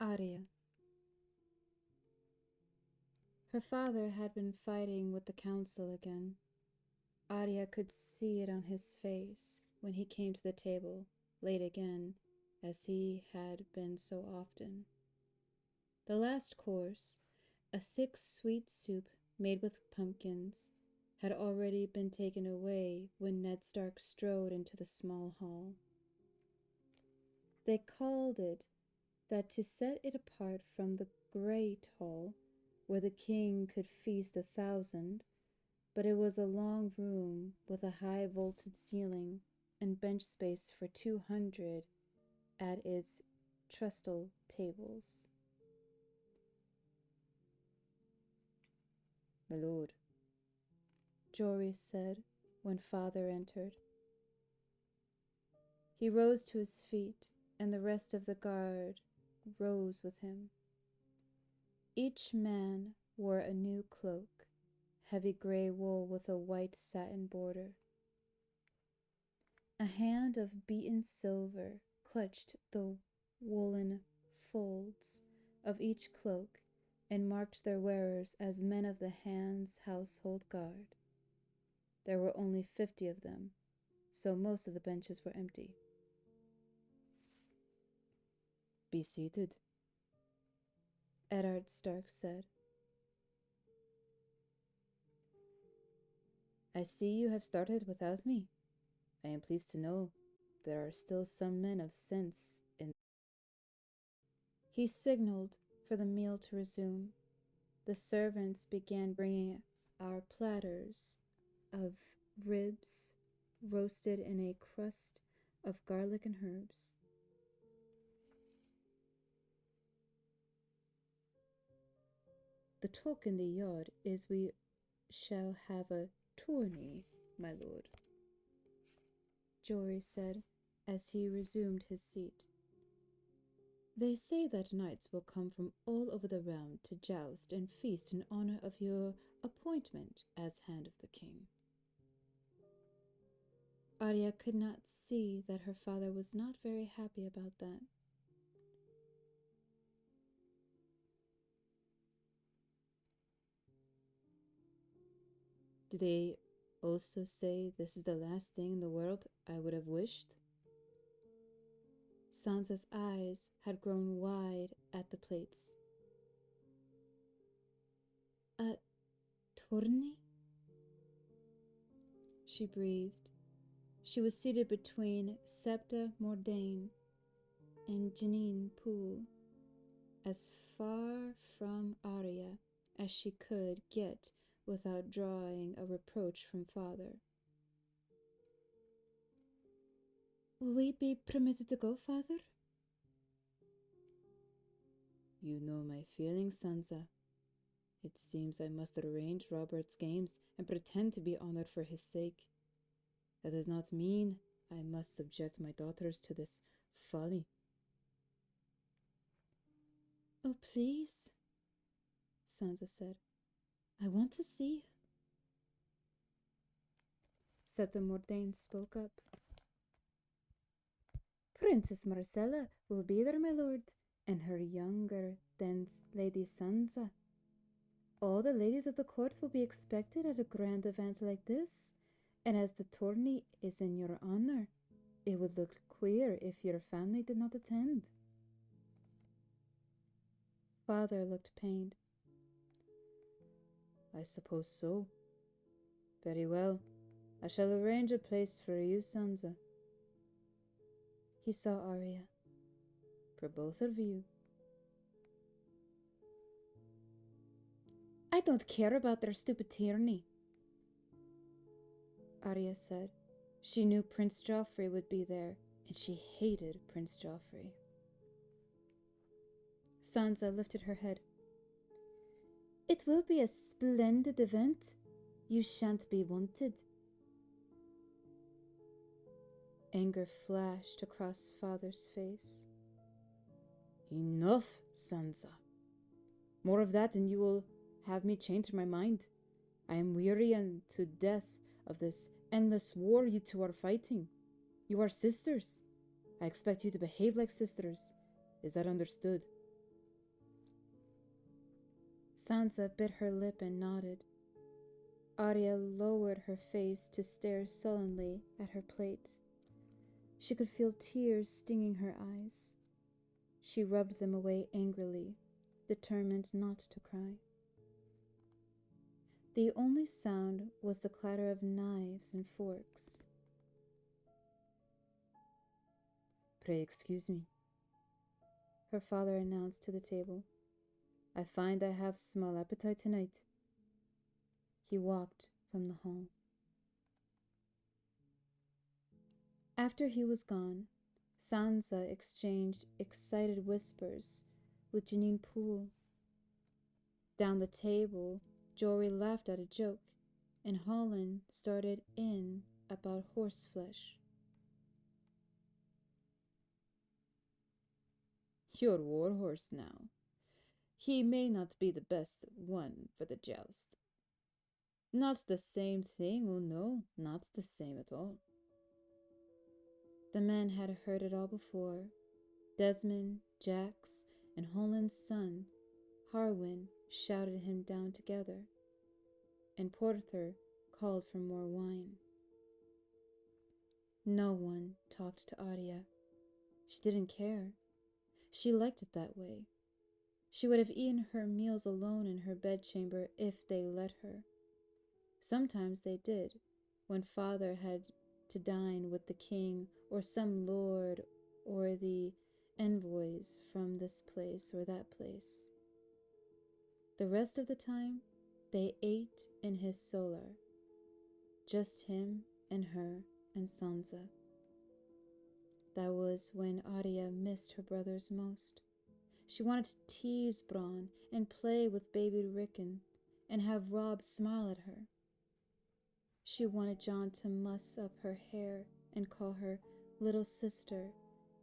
Arya. Her father had been fighting with the council again. Arya could see it on his face when he came to the table, late again, as he had been so often. The last course, a thick sweet soup made with pumpkins, had already been taken away when Ned Stark strode into the small hall. They called it that to set it apart from the great hall, where the king could feast 1,000, but it was a long room with a high vaulted ceiling and bench space for 200 at its trestle tables. My lord, Jory said when father entered. He rose to his feet, and the rest of the guard rose with him. Each man wore a new cloak, heavy gray wool with a white satin border. A hand of beaten silver clutched the woolen folds of each cloak and marked their wearers as men of the hand's household guard. There were only 50 of them, so most of the benches were empty. Be seated, Eddard Stark said. I see you have started without me. I am pleased to know there are still some men of sense in. He signaled for the meal to resume. The servants began bringing our platters of ribs roasted in a crust of garlic and herbs. The 𝘠𝘦𝘢𝘵𝘠 is we shall have a tourney, my lord, Jory said as he resumed his seat. They say that knights will come from all over the realm to joust and feast in honor of your appointment as Hand of the King. Arya could not see that her father was not very happy about that. Do they also say this is the last thing in the world I would have wished? Sansa's eyes had grown wide at the plates. A tourney? She breathed. She was seated between 𝘠𝘓𝘳𝘠𝘕 and Janine Poole, as far from Arya as she could get without drawing a reproach from father. Will we be permitted to go, father? You know my feelings, Sansa. It seems I must arrange Robert's games and pretend to be honored for his sake. That does not mean I must subject my daughters to this folly. Oh, please, Sansa said. I want to see. 𝘠𝘓𝘳𝘠𝘠𝘕 spoke up. Princess Marcella will be there, my lord, and her younger than Lady Sansa. All the ladies of the court will be expected at a grand event like this, and as the tourney is in your honor, it would look queer if your family did not attend. Father looked pained. I suppose so. Very well. I shall arrange a place for you, Sansa. He saw Arya. For both of you. I don't care about their stupid tyranny, Arya said. She knew Prince Joffrey would be there, and she hated Prince Joffrey. Sansa lifted her head. It will be a splendid event. You shan't be wanted. Anger flashed across father's face. Enough, Sansa. More of that and you will have me change my mind. I am weary and to death of this endless war you two are fighting. You are sisters. I expect you to behave like sisters. Is that understood? Sansa bit her lip and nodded. Arya lowered her face to stare sullenly at her plate. She could feel tears stinging her eyes. She rubbed them away angrily, determined not to cry. The only sound was the clatter of knives and forks. "Pray excuse me," her father announced to the table. "I find I have small appetite tonight." He walked from the hall. After he was gone, Sansa exchanged excited whispers with 𝘕𝘠𝘠. Down the table, Jory laughed at a joke, and Holland started in about horseflesh. "Your warhorse now. He may not be the best one for the joust. Not the same thing, oh no, not the same at all." The man had heard it all before. Desmond, Jax, and Holland's son, Harwin, shouted him down together, and Porther called for more wine. No one talked to Arya. She didn't care. She liked it that way. She would have eaten her meals alone in her bedchamber if they let her. Sometimes they did, when father had to dine with the king or some lord or the envoys from this place or that place. The rest of the time, they ate in his solar, just him and her and Sansa. That was when Arya missed her brothers most. She wanted to tease Bronn and play with baby Rickon and have Robb smile at her. She wanted Jon to muss up her hair and call her little sister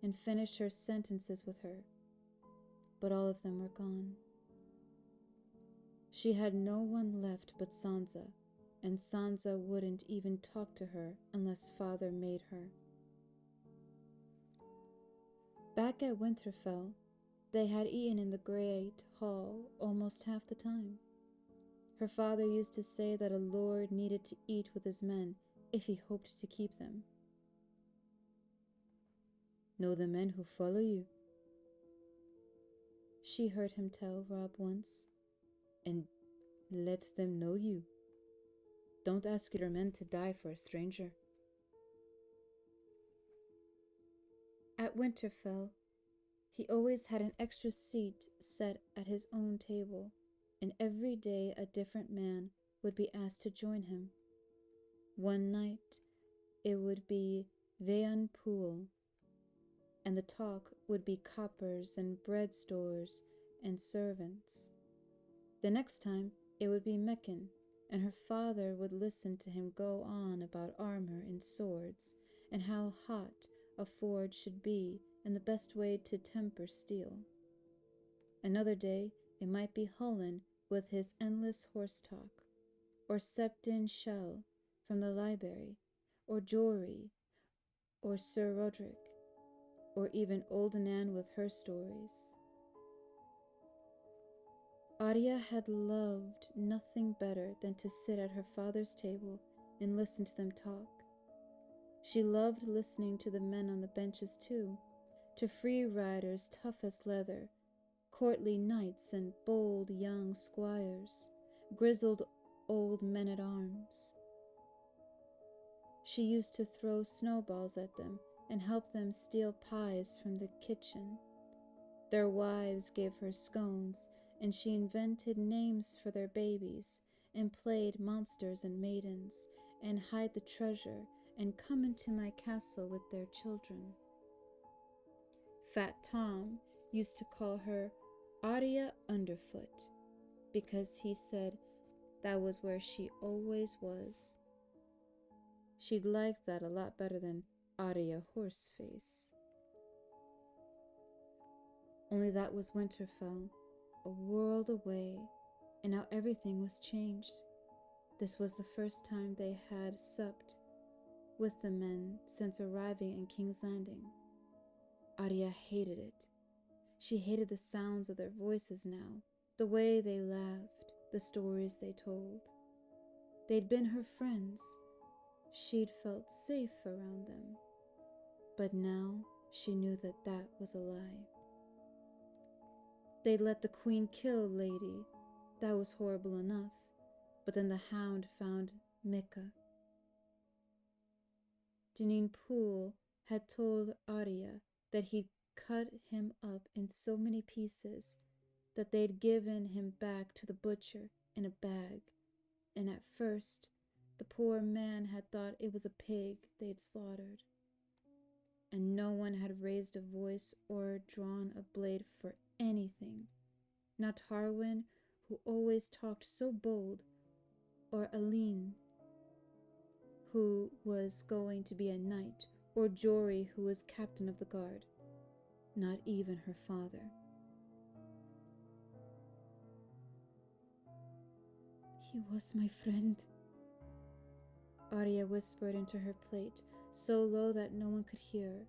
and finish her sentences with her. But all of them were gone. She had no one left but Sansa, and Sansa wouldn't even talk to her unless father made her. Back at Winterfell, they had eaten in the great hall almost half the time. Her father used to say that a lord needed to eat with his men if he hoped to keep them. "Know the men who follow you?" she heard him tell Robb once. "And let them know you. Don't ask your men to die for a stranger." At Winterfell, he always had an extra seat set at his own table, and every day a different man would be asked to join him. One night it would be Vean Pool, and the talk would be coppers and bread stores and servants. The next time it would be Mekken, and her father would listen to him go on about armor and swords, and how hot a forge should be and the best way to temper steel. Another day it might be Holland with his endless horse talk, or Septon Shell from the library, or Jory, or Sir Roderick, or even Old Nan with her stories. Arya had loved nothing better than to sit at her father's table and listen to them talk. She loved listening to the men on the benches too, to free riders tough as leather, courtly knights and bold young squires, grizzled old men-at-arms. She used to throw snowballs at them and help them steal pies from the kitchen. Their wives gave her scones, and she invented names for their babies and played monsters and maidens and hide the treasure and come into my castle with their children. Fat Tom used to call her Arya Underfoot because he said that was where she always was. She'd like that a lot better than Arya Horseface. Only that was Winterfell, a world away, and now everything was changed. This was the first time they had supped with the men since arriving in King's Landing. Arya hated it. She hated the sounds of their voices now, The way they laughed, the stories they told. They'd been her friends. She'd felt safe around them. But now she knew that that was a lie. They'd let the queen kill Lady. That was horrible enough. But then the hound found Micah. 𝘕𝘠𝘕 had told Arya that he'd cut him up in so many pieces that they'd given him back to the butcher in a bag, and at first the poor man had thought it was a pig they'd slaughtered, and no one had raised a voice or drawn a blade for anything, not Tywin, who always talked so bold, or Aline, who was going to be a knight, or Jory, who was captain of the guard, not even her father. He was my friend, Arya whispered into her plate, so low that no one could hear.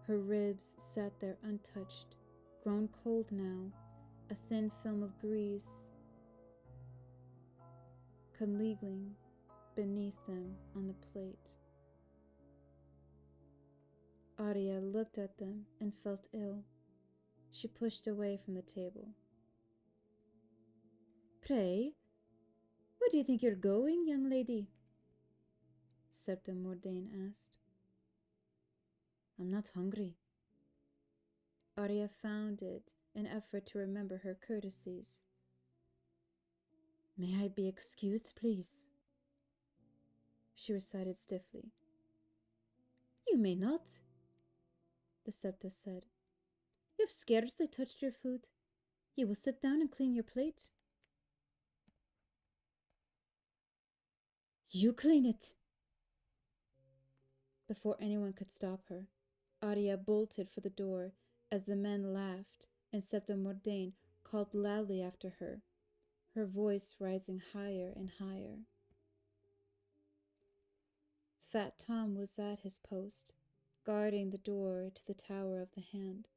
Her ribs sat there untouched, grown cold now, a thin film of grease congealing beneath them on the plate. Arya looked at them and felt ill. She pushed away from the table. "Pray, where do you think you're going, young lady?" 𝘠𝘩𝘳𝘠𝘕 asked. "I'm not hungry." Arya found it an effort to remember her courtesies. "May I be excused, please?" she recited stiffly. "You may not," the 𝘠𝘩𝘳 said. "You've scarcely touched your food. You will sit down and clean your plate." "You clean it." Before anyone could stop her, Arya bolted for the door as the men laughed and 𝘠𝘠𝘳𝘠𝘕 called loudly after her, her voice rising higher and higher. Fat Tom was at his post, guarding the door to the Tower of the Hand.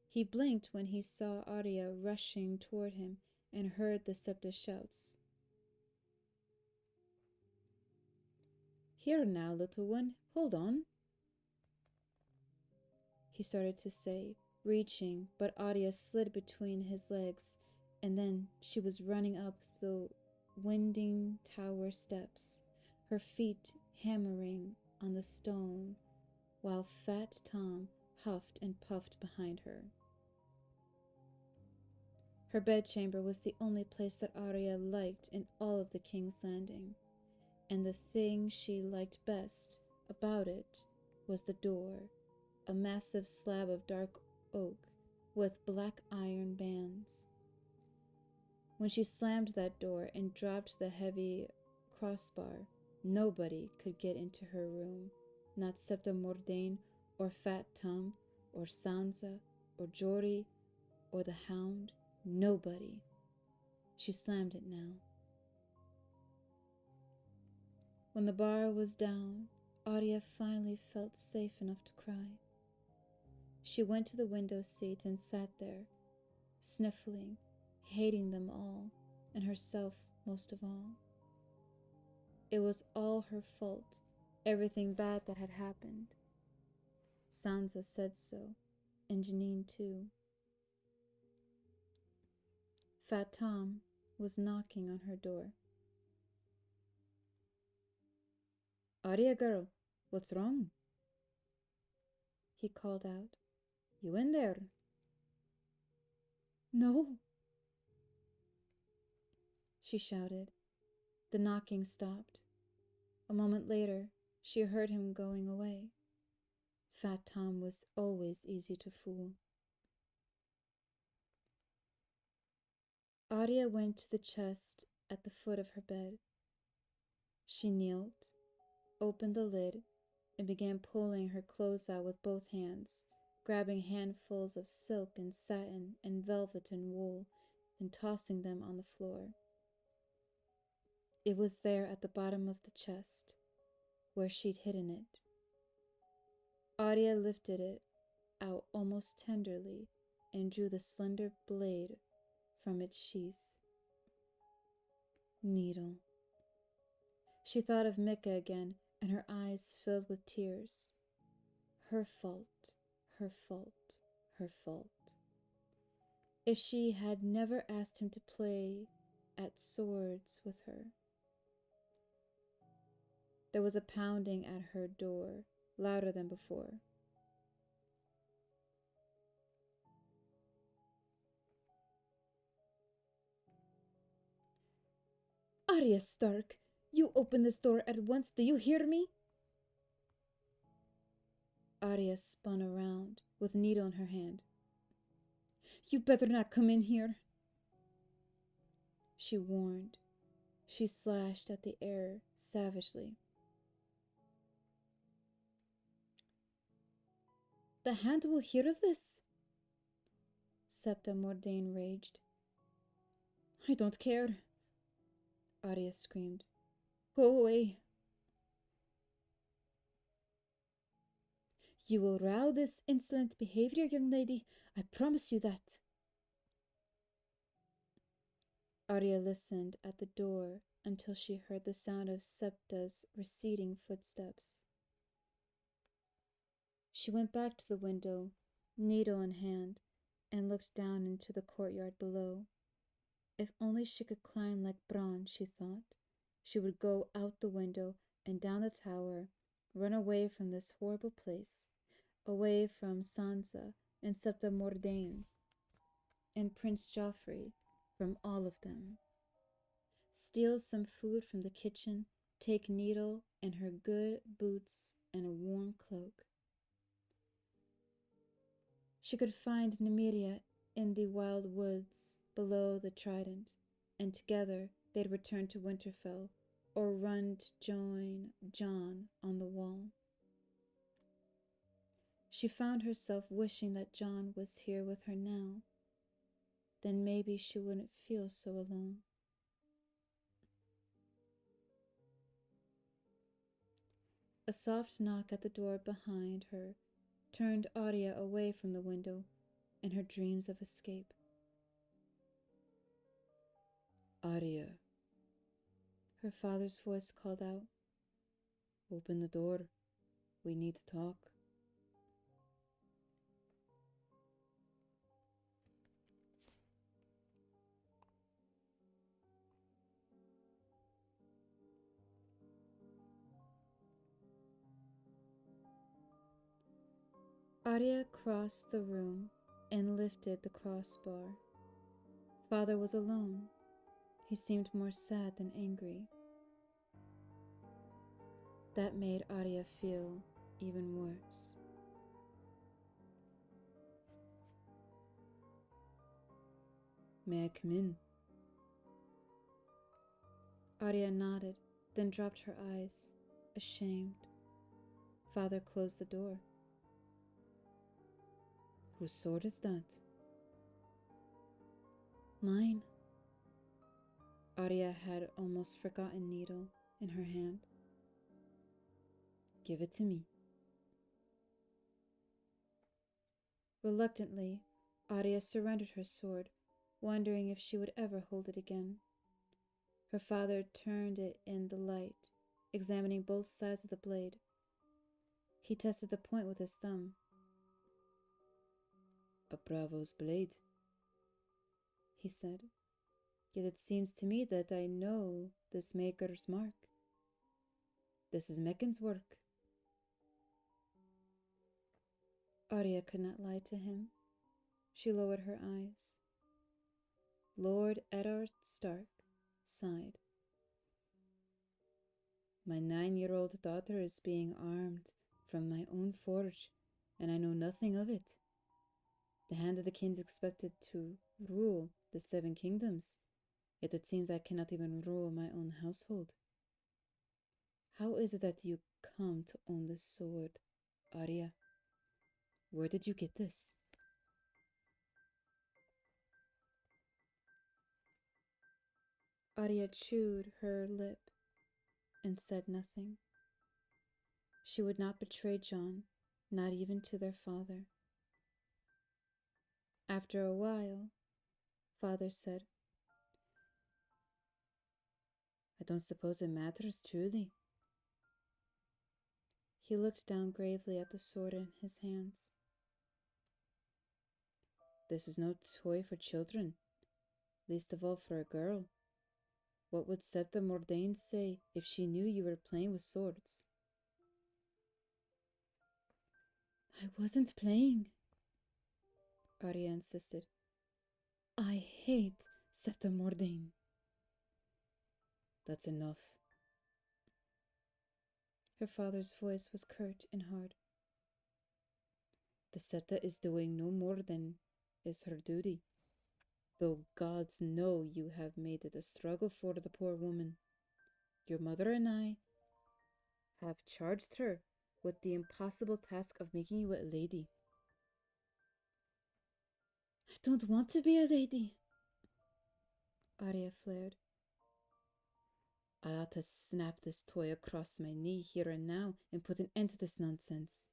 He blinked when he saw Arya rushing toward him and heard the 𝘠𝘠𝘳 shouts. "Here now, little one, hold on," he started to say, reaching, but Arya slid between his legs, and then she was running up the winding tower steps, her feet hammering on the stone, while Fat Tom huffed and puffed behind her. Her bedchamber was the only place that Arya liked in all of the King's Landing, and the thing she liked best about it was the door, a massive slab of dark oak with black iron bands. When she slammed that door and dropped the heavy crossbar, nobody could get into her room, not 𝘠𝘠𝘳𝘠𝘕 or Fat Tom or Sansa or Jory or the Hound, nobody. She slammed it now. When the bar was down, Arya finally felt safe enough to cry. She went to the window seat and sat there, sniffling, hating them all, and herself most of all. It was all her fault, everything bad that had happened. Sansa said so, and Janine too. Fat Tom was knocking on her door. "Arya girl, what's wrong?" he called out. "You in there?" "No," she shouted. The knocking stopped. A moment later, she heard him going away. Fat Tom was always easy to fool. Arya went to the chest at the foot of her bed. She knelt, opened the lid, and began pulling her clothes out with both hands, grabbing handfuls of silk and satin and velvet and wool, and tossing them on the floor. It was there at the bottom of the chest, where she'd hidden it. Arya lifted it out almost tenderly and drew the slender blade from its sheath. Needle. She thought of Mikka again, and her eyes filled with tears. Her fault, her fault, her fault. If she had never asked him to play at swords with her. There was a pounding at her door, louder than before. Arya Stark, you open this door at once, do you hear me? Arya spun around with needle in her hand. You better not come in here, she warned. She slashed at the air savagely. The hand will hear of this, 𝘠𝘓𝘳𝘠𝘕 raged. I don't care, Arya screamed. Go away. You will row this insolent behavior, young lady. I promise you that. Arya listened at the door until she heard the sound of Septa's receding footsteps. She went back to the window, needle in hand, and looked down into the courtyard below. If only she could climb like Bronn, she thought. She would go out the window and down the tower, run away from this horrible place, away from Sansa and 𝘠𝘓𝘳𝘠𝘠𝘦 and Prince Joffrey, from all of them. Steal some food from the kitchen, take Needle and her good boots and a warm cloak. She could find Nymeria in the wild woods below the Trident, and together they'd return to Winterfell or run to join Jon on the wall. She found herself wishing that Jon was here with her now. Then maybe she wouldn't feel so alone. A soft knock at the door behind her turned Arya away from the window and her dreams of escape. Arya, her father's voice called out. Open the door. We need to talk. Arya crossed the room and lifted the crossbar. Father was alone. He seemed more sad than angry. That made Arya feel even worse. May I come in? Arya nodded, then dropped her eyes, ashamed. Father closed the door. Whose sword is that? Mine. Arya had almost forgotten Needle in her hand. Give it to me. Reluctantly, Arya surrendered her sword, wondering if she would ever hold it again. Her father turned it in the light, examining both sides of the blade. He tested the point with his thumb. A bravo's blade, he said. Yet it seems to me that I know this maker's mark. This is Meccan's work. Arya could not lie to him. She lowered her eyes. Lord Eddard Stark sighed. My 9-year-old daughter is being armed from my own forge, and I know nothing of it. The hand of the king is expected to rule the 7 kingdoms, yet it seems I cannot even rule my own household. How is it that you come to own this sword, Arya? Where did you get this? Arya chewed her lip and said nothing. She would not betray Jon, not even to their father. After a while, father said. I don't suppose it matters, truly. He looked down gravely at the sword in his hands. This is no toy for children, least of all for a girl. What would 𝘕𝘳𝘠𝘕𝘠 say if she knew you were playing with swords? I wasn't playing, Arya insisted. I hate 𝘕𝘳𝘠𝘠𝘠. That's enough. Her father's voice was curt and hard. The 𝘕𝘳 is doing no more than is her duty, though gods know you have made it a struggle for the poor woman. Your mother and I have charged her with the impossible task of making you a lady. I don't want to be a lady, Arya flared. I ought to snap this toy across my knee here and now and put an end to this nonsense.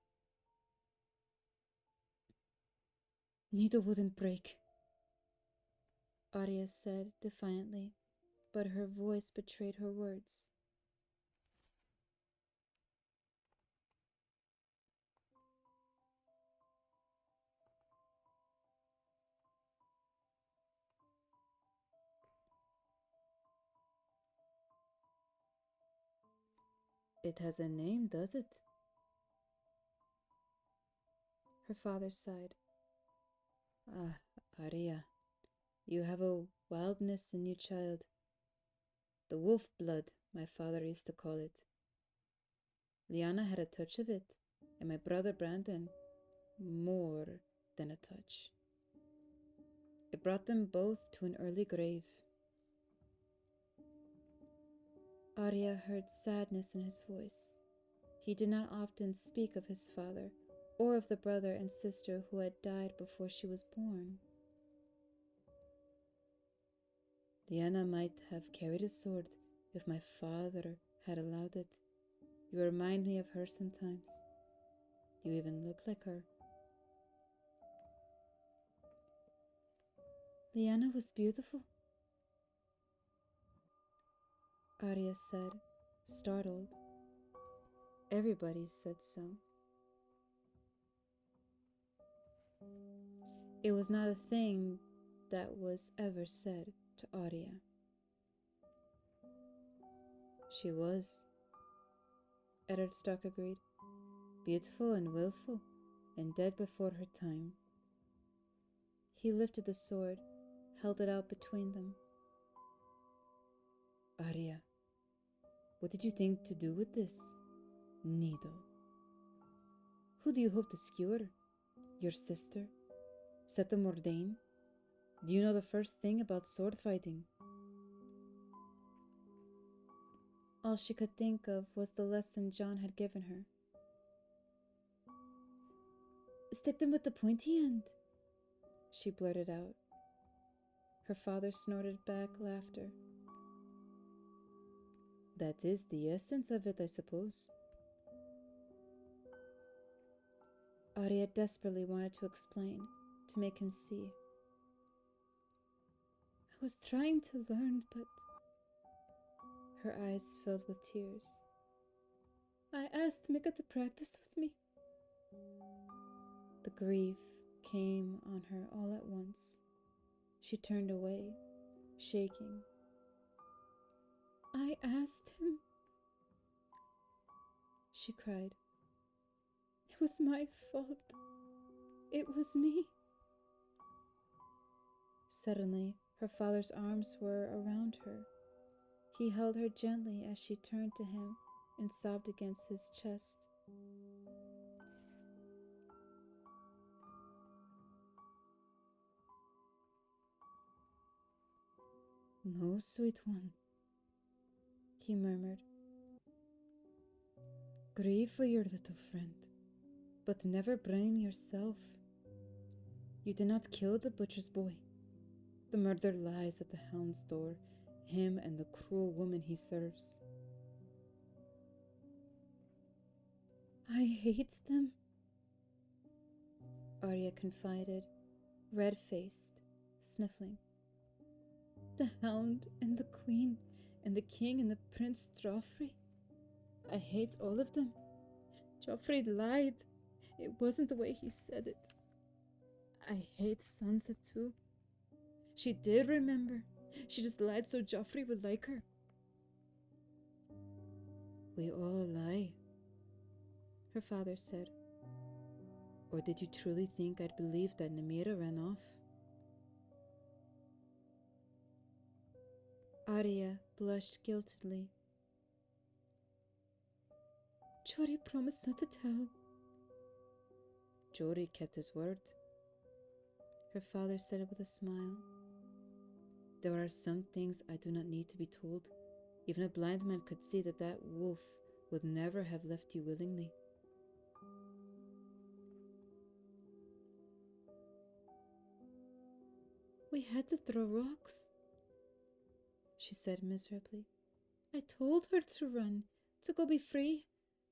Needle wouldn't break, Arya said defiantly, but her voice betrayed her words. It has a name, does it? Her father sighed. Ah, Arya, you have a wildness in you, child. The wolf blood, my father used to call it. Lyanna had a touch of it, and my brother Brandon, more than a touch. It brought them both to an early grave. Arya heard sadness in his voice. He did not often speak of his father, or of the brother and sister who had died before she was born. Lyanna might have carried a sword if my father had allowed it. You remind me of her sometimes. You even look like her. Lyanna was beautiful, Arya said, startled. Everybody said so. It was not a thing that was ever said to Arya. She was, Eddard Stark agreed, beautiful and willful, and dead before her time. He lifted the sword, held it out between them. Arya, what did you think to do with this needle? Who do you hope to skewer? Your sister? 𝘕𝘳𝘠𝘠𝘠? Do you know the first thing about sword fighting? All she could think of was the lesson Jon had given her. Stick them with the pointy end, she blurted out. Her father snorted back laughter. That is the essence of it, I suppose. Arya desperately wanted to explain, to make him see. I was trying to learn, but... Her eyes filled with tears. I asked Mika to practice with me. The grief came on her all at once. She turned away, shaking. I asked him, she cried. It was my fault. It was me. Suddenly, her father's arms were around her. He held her gently as she turned to him and sobbed against his chest. No, sweet one, he murmured. Grieve for your little friend, but never blame yourself. You did not kill the butcher's boy. The murder lies at the hound's door, him and the cruel woman he serves. I hate them, Arya confided, red-faced, sniffling. the hound and the queen and the king and the Prince Joffrey. I hate all of them. Joffrey lied. It wasn't the way he said it. I hate Sansa too. She did remember. She just lied so Joffrey would like her. We all lie, her father said. Or did you truly think I'd believe that Nymeria ran off? Arya blushed guiltily. Jory promised not to tell. Jory kept his word, her father said with a smile. There are some things I do not need to be told. Even a blind man could see that that wolf would never have left you willingly. We had to throw rocks, she said miserably. I told her to run, to go be free,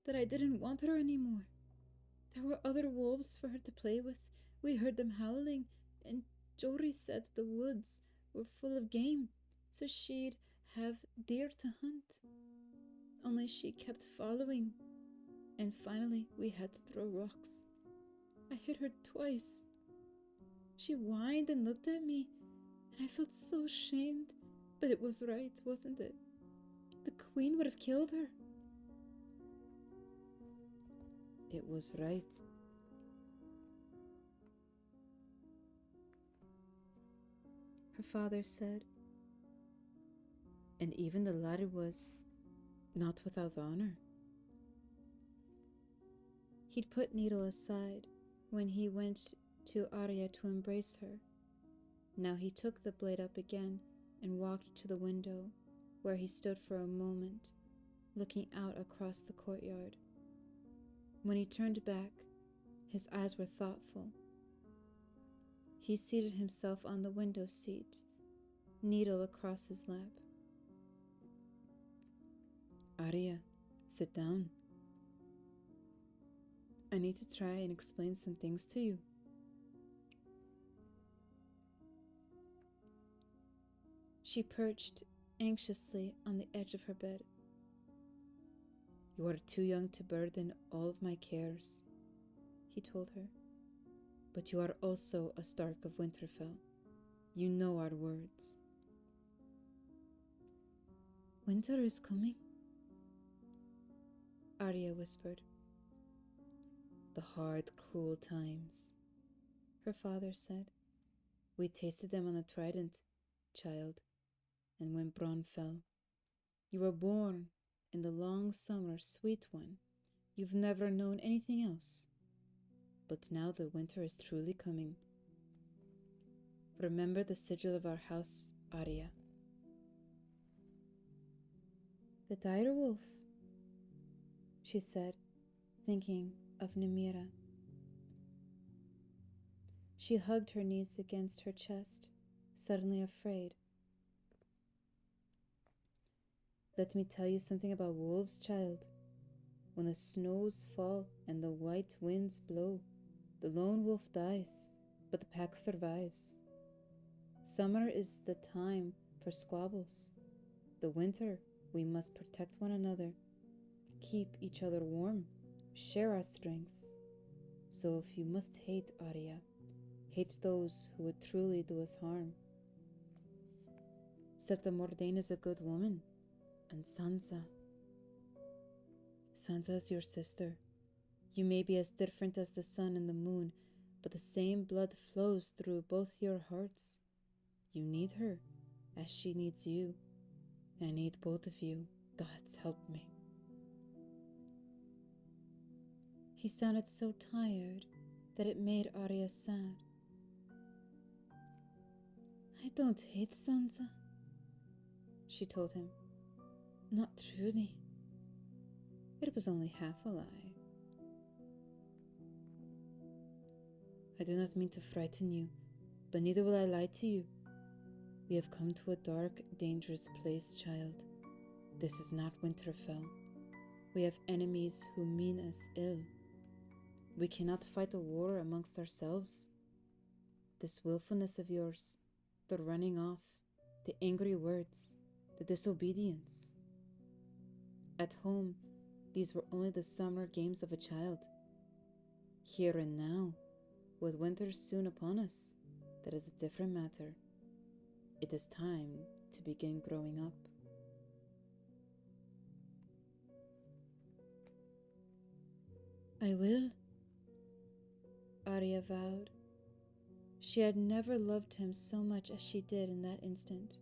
that I didn't want her anymore. There were other wolves for her to play with. We heard them howling, and Jory said the woods were full of game, so she'd have deer to hunt. Only she kept following, and finally we had to throw rocks. I hit her twice. She whined and looked at me, and I felt so ashamed, but it was right, wasn't it? The queen would have killed her. It was right. Her father said. And even the latter was not without honor. He'd put Needle aside when he went to Arya to embrace her. Now he took the blade up again and walked to the window, where he stood for a moment, looking out across the courtyard. When he turned back, his eyes were thoughtful. He seated himself on the window seat, Needle across his lap. Arya, sit down. I need to try and explain some things to you. She perched anxiously on the edge of her bed. You are too young to burden all of my cares, he told her. But you are also a Stark of Winterfell. You know our words. Winter is coming, Arya whispered. The hard, cruel times, her father said. We tasted them on the trident, child, and when Bronn fell. You were born in the long summer, sweet one. You've never known anything else. But now the winter is truly coming. Remember the sigil of our house, Arya. The direwolf, she said, thinking of Nymeria. She hugged her knees against her chest, suddenly afraid. Let me tell you something about wolves, child. When the snows fall and the white winds blow, the lone wolf dies, but the pack survives. Summer is the time for squabbles. The winter, we must protect one another, keep each other warm, share our strengths. So if you must hate, Arya, hate those who would truly do us harm. Septa Mordane is a good woman, and Sansa is your sister. You may be as different as the sun and the moon, but the same blood flows through both your hearts. You need her, as she needs you. I need both of you. God's help me. He sounded so tired that it made Arya sad. I don't hate Sansa, she told him. Not truly. It was only half a lie. I do not mean to frighten you, but neither will I lie to you. We have come to a dark, dangerous place, child. This is not Winterfell. We have enemies who mean us ill. We cannot fight a war amongst ourselves. This willfulness of yours, the running off, the angry words, the disobedience. At home, these were only the summer games of a child. Here and now, with winter soon upon us, that is a different matter. It is time to begin growing up. I will, Arya vowed. She had never loved him so much as she did in that instant.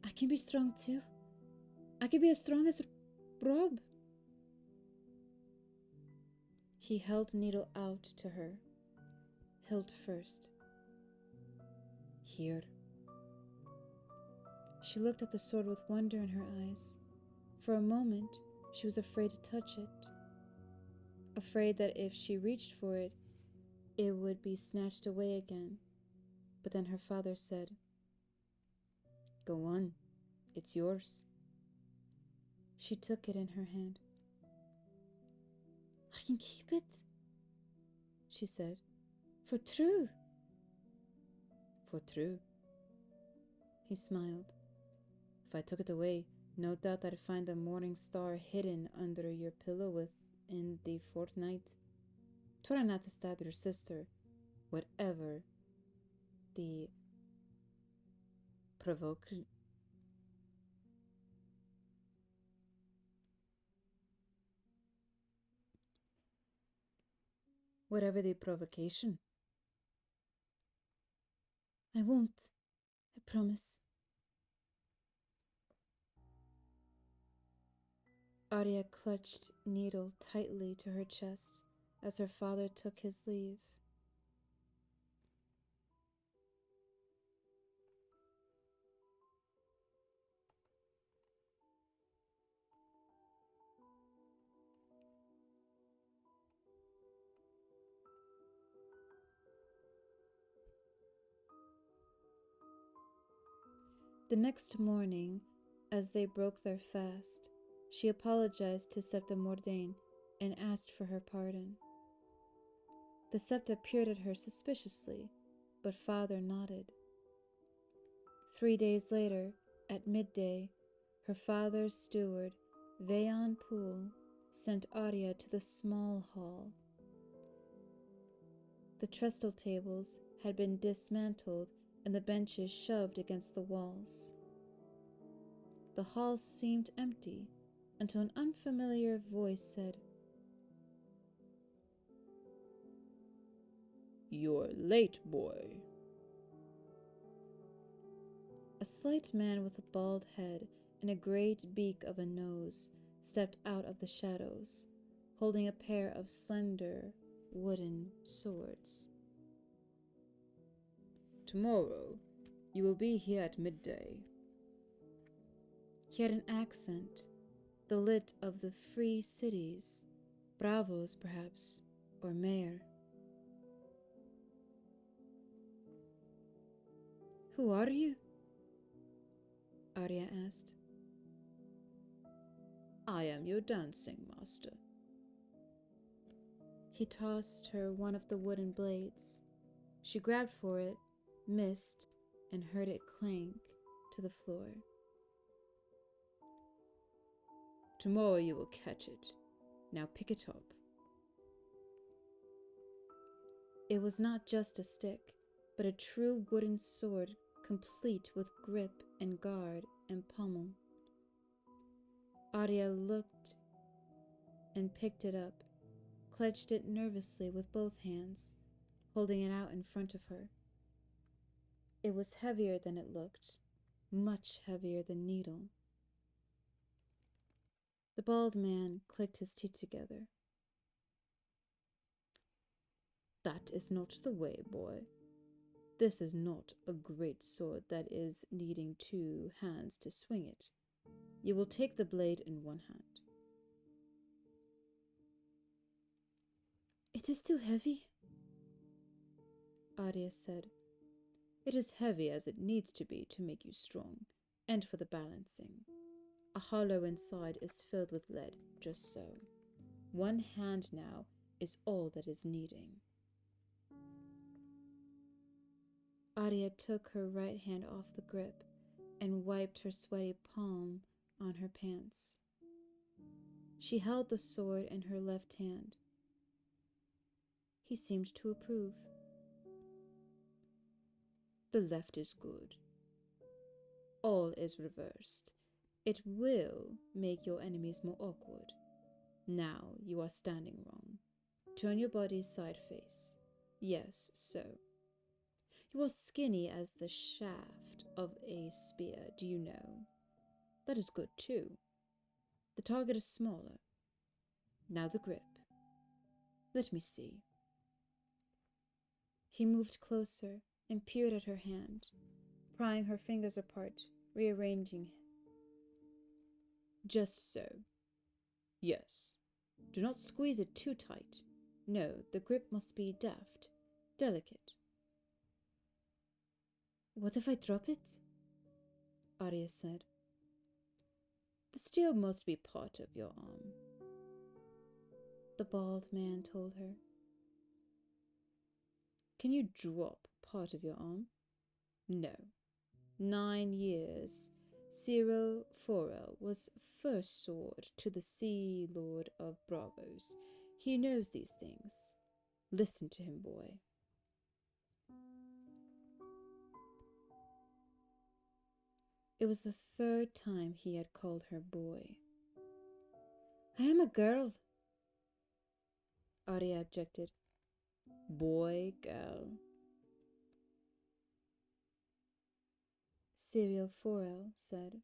I can be strong too. I can be as strong as Rob. He held Needle out to her, hilt first. Here. She looked at the sword with wonder in her eyes. For a moment, she was afraid to touch it, afraid that if she reached for it, it would be snatched away again. But then her father said, "Go on, it's yours." She took it in her hand. "I can keep it," she said, "for true." "For true." He smiled. "If I took it away, no doubt I'd find a morning star hidden under your pillow within the fortnight. Try not to stab your sister, whatever the provocation. Whatever the provocation." I won't, I promise. Arya clutched Needle tightly to her chest as her father took his leave. The next morning, as they broke their fast, she apologized to 𝘠𝘓𝘳𝘓𝘵 and asked for her pardon. The septa peered at her suspiciously, but father nodded. 3 days later, at midday, her father's steward, 𝘕𝘗𝘓𝘳𝘓, sent Arya to the small hall. The trestle tables had been dismantled and the benches shoved against the walls. The hall seemed empty until an unfamiliar voice said, "You're late, boy." A slight man with a bald head and a great beak of a nose stepped out of the shadows, holding a pair of slender wooden swords. "Tomorrow, you will be here at midday." He had an accent, the lit of the free cities, bravos perhaps, or mayor. "Who are you?" Arya asked. "I am your dancing master." He tossed her one of the wooden blades. She grabbed for it, missed, and heard it clank to the floor. "Tomorrow you will catch it. Now pick it up." It was not just a stick, but a true wooden sword, complete with grip and guard and pommel. Arya looked and picked it up, clutched it nervously with both hands, holding it out in front of her. It was heavier than it looked, much heavier than Needle. The bald man clicked his teeth together. "That is not the way, boy. This is not a great sword that is needing 2 hands to swing it. You will take the blade in 1 hand." "It is too heavy," Arya said. "It is heavy as it needs to be to make you strong, and for the balancing. A hollow inside is filled with lead, just so. 1 hand now is all that is needing." Arya took her right hand off the grip and wiped her sweaty palm on her pants. She held the sword in her left hand. He seemed to approve. The left is good. All is reversed. It will make your enemies more awkward. Now you are standing wrong. Turn your body side face. Yes, so. You are skinny as the shaft of a spear, do you know? That is good too. The target is smaller. Now the grip. Let me see. He moved closer and peered at her hand, prying her fingers apart, rearranging. Just so. Yes. Do not squeeze it too tight. No, the grip must be deft, delicate. What if I drop it? Arya said. The steel must be part of your arm, the bald man told her. Can you drop part of your arm? No. 9 years. 𝘕𝘳𝘳𝘳𝘓 was first sword to the Sea Lord of Braavos. He knows these things. Listen to him, boy. It was the 3rd time he had called her boy. I am a girl, Arya objected. Boy, girl. 𝘕𝘳𝘳𝘳 said.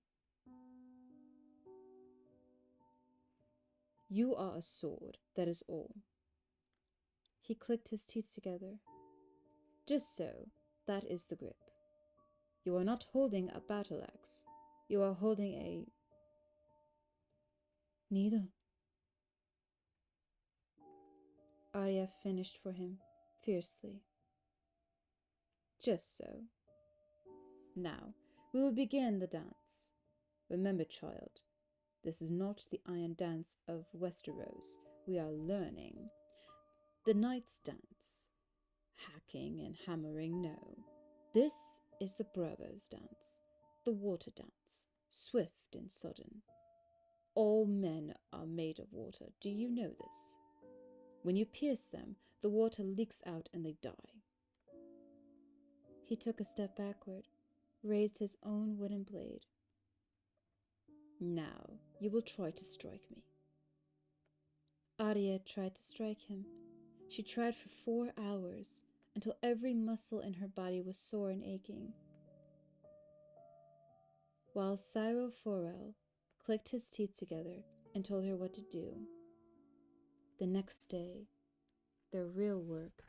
You are a sword, that is all. He clicked his teeth together. Just so, that is the grip. You are not holding a battle axe. You are holding a needle. Arya finished for him, fiercely. Just so. Now, we will begin the dance. Remember, child, this is not the Iron Dance of Westeros. We are learning. The Knight's Dance. Hacking and hammering, no. This is the Braavos' dance, the water dance, swift and sudden. All men are made of water. Do you know this? When you pierce them, the water leaks out and they die. He took a step backward, raised his own wooden blade. Now you will try to strike me. Arya tried to strike him. She tried for 4 hours, until every muscle in her body was sore and aching. While 𝘕𝘳𝘳𝘳𝘳 clicked his teeth together and told her what to do. The next day, their real work